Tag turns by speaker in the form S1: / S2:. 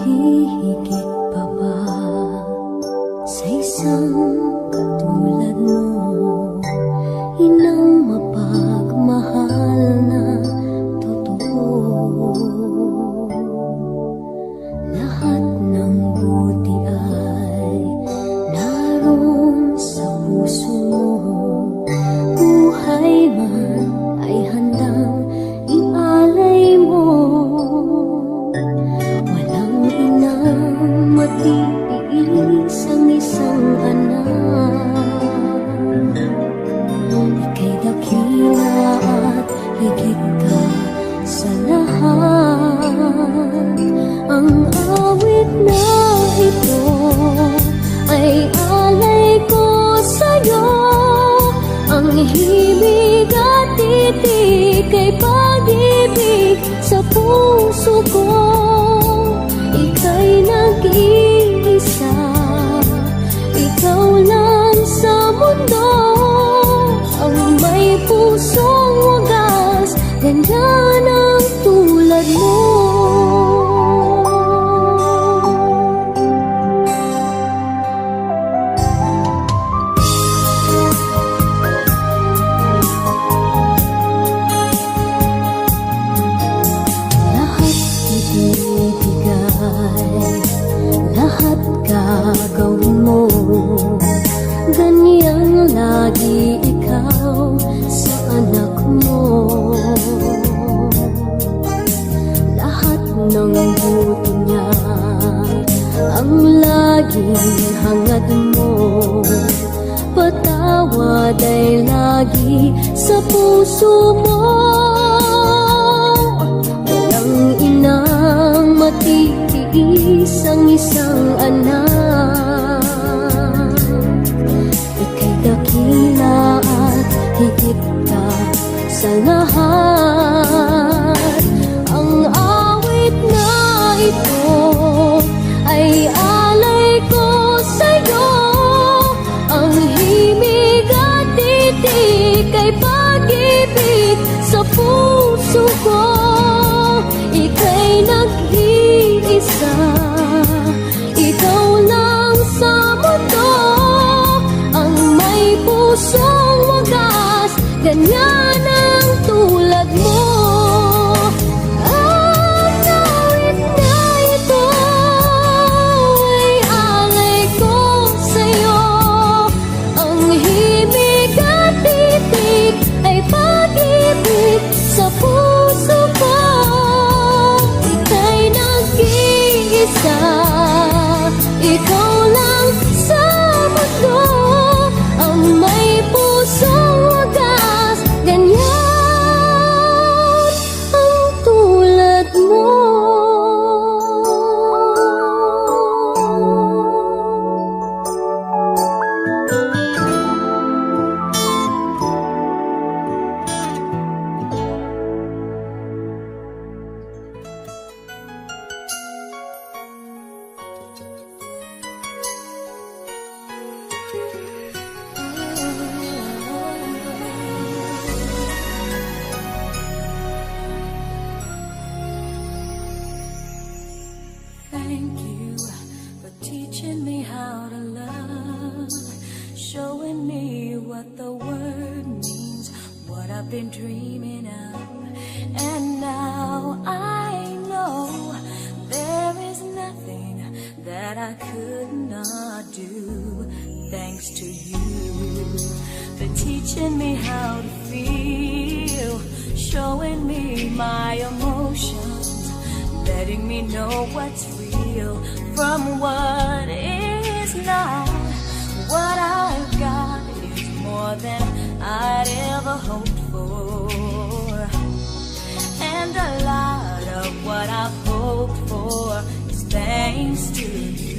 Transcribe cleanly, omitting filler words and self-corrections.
S1: hihigit pa ba sa isang katulad mo? Inang mapagmahal na totoo. Lahat ng buti ay naroon sa puso mo. Buhay man ay handang ialay mo. Walang inang matiilis ang isang anak. Ika'y dakila at higit ka sa lahat. Ang awit na ito ay alay ko sa'yo. Ang himig at titik ay pag-ibig sa puso ko. Ika'y nag-iisa, ikaw lang sa mundo. Ang may pusong wagas, ganyan ang tulad mo. Lahat gagawin mo, ganyang lagi ikaw sa anak mo. Lahat ng buti niya ang laging hangad mo. Patawad ay lagi sa puso mo. Walang inang matitiis ang isang anak. Ika'y dakila at higit ka sa lahat. Ang awit na ito ay alay ko sa'yo. Ang himig at titik ay pag-ibig sa puso ko. Ika'y nag-iisa, ikaw lang sa mundo. Ang may pusong wagas, ganyan ang tulad mo. Ang awit na ito ay alay ko sa'yo. Ang himig at titik ay pag-ibig sa puso ko. Ika'y nag-iisa, ikaw lang sa mundo. Ang may pusong wagas, ganyan ang tulad mo.
S2: Thank you for teaching me how to love, showing me what the word means, what I've been dreaming of. And now I know there is nothing that I could not do, thanks to you for teaching me how to feel, showing me my emotions, letting me know what's real from what is not. What I've got is more than I'd ever hoped for, and a lot of what I've hoped for is thanks to you.